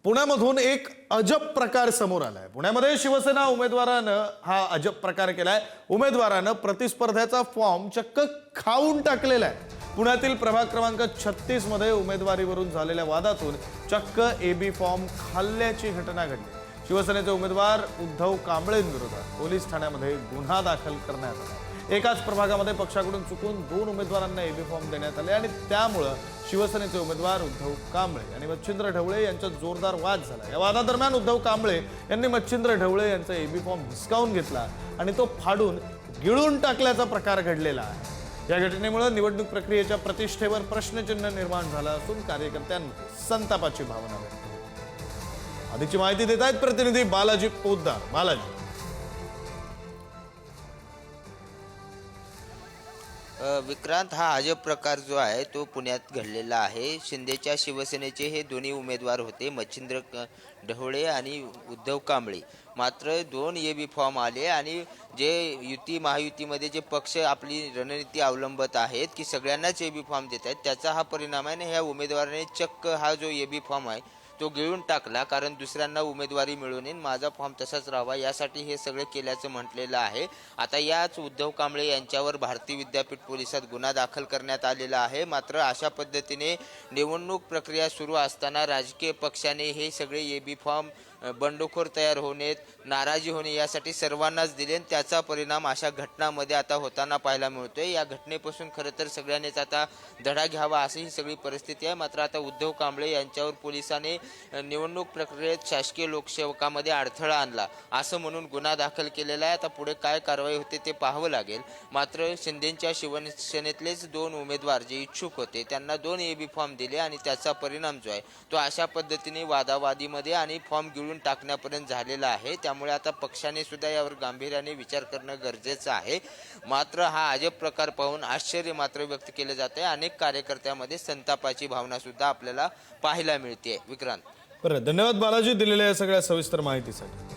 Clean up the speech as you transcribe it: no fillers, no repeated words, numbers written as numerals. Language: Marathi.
पुण्यामधून एक अजब प्रकार समोर आलाय। पुण्यामध्ये शिवसेना उमेदवारानं हा अजब प्रकार केलाय। उमेदवारानं प्रतिस्पर्ध्याचा फॉर्म चक्क खाऊन टाकलेला आहे। पुण्यातील प्रभाग क्रमांक 36 मध्ये उमेदवारीवरून झालेल्या वादातून चक्क एबी फॉर्म खाल्ल्याची घटना घडली। शिवसेनेचे उमेदवार उद्धव कांबळेंविरोधात पोलीस ठाण्यामध्ये गुन्हा दाखल करण्यात आला। एकाच प्रभागामध्ये पक्षाकडून चुकून 2 उमेदवारांना एबी फॉर्म देण्यात आले आणि त्यामुळे शिवसेनेचे उमेदवार उद्धव कांबळे आणि मच्छिंद्र ढवळे यांच्यात जोरदार वाद झाला। या वादादरम्यान उद्धव कांबळे यांनी मच्छिंद्र ढवळे यांचा एबी फॉर्म हिसकावून घेतला आणि तो फाडून गिळून टाकल्याचा प्रकार घडलेला आहे। या घटनेमुळे निवडणूक प्रक्रियेच्या प्रतिष्ठेवर प्रश्नचिन्ह निर्माण झालं असून कार्यकर्त्यांमध्ये संतापाची भावना व्यक्त होती। अधिकची माहिती देत आहेत प्रतिनिधी बालाजी पोद्दार। बालाजी, विक्रांत, हा अजब प्रकार जो आहे तो पुण्यात घडलेला आहे। शिंदेच्या शिवसेनेचे हे दोन्ही उमेदवार होते, मच्छिंद्र ढवळे आणि उद्धव कांबळे। मात्र 2 एबी फॉर्म आले आणि जे युती महायुतीमध्ये जे पक्ष आपली रणनीती अवलंबत आहेत की सगळ्यांनाच एबी फॉर्म देत आहेत, त्याचा हा परिणाम आहे। आणि ह्या उमेदवाराने चक्क हा जो एबी फॉर्म आहे तो गिळून टाकला, कारण दुसऱ्यांना उमेदवारी मिळू नये, माझा फॉर्म तसाच राहावा यासाठी हे सगळं केल्याचं म्हटलेलं आहे। आता याच उद्धव कांबळे यांच्यावर भारतीय विद्यापीठ पोलिसात गुन्हा दाखल करण्यात आलेला आहे। मात्र अशा पद्धतीने निवडणूक प्रक्रिया सुरू असताना राजकीय पक्षाने हे सगळे एबी फॉर्म बंडखोर तयार होणे, नाराजी होणे यासाठी सर्वांनाच दिले, त्याचा परिणाम अशा घटनांमध्ये आता होताना पाहायला मिळतोय। या घटनेपासून खरं तर सगळ्यांनीच आता धडा घ्यावा अशी ही सगळी परिस्थिती आहे। मात्र आता उद्धव कांबळे यांच्यावर पोलिसांनी निवडणूक प्रक्रियेत शासकीय लोकसेवकामध्ये अडथळा आणला असं म्हणून गुन्हा दाखल केलेला आहे। आता पुढे काय कारवाई होते ते पाहावं लागेल। मात्र शिंदेच्या शिवसेनेतलेच 2 उमेदवार जे इच्छुक होते त्यांना 2 एबी फॉर्म दिले आणि त्याचा परिणाम जो आहे तो अशा पद्धतीने वादावादीमध्ये आणि फॉर्म गिळून टाकण्यापर्यंत झालेला आहे। त्यामुळे आता पक्षाने सुद्धा यावर गांभीर्याने विचार करणं गरजेचं आहे। मात्र हा अजब प्रकार पाहून आश्चर्य मात्र व्यक्त केलं जात आहे। अनेक कार्यकर्त्यांमध्ये संतापाची भावना सुद्धा आपल्याला पाहायला मिळते। विक्रांत, बरं, धन्यवाद बालाजी दिलेल्या या सगळ्या सविस्तर माहितीसाठी।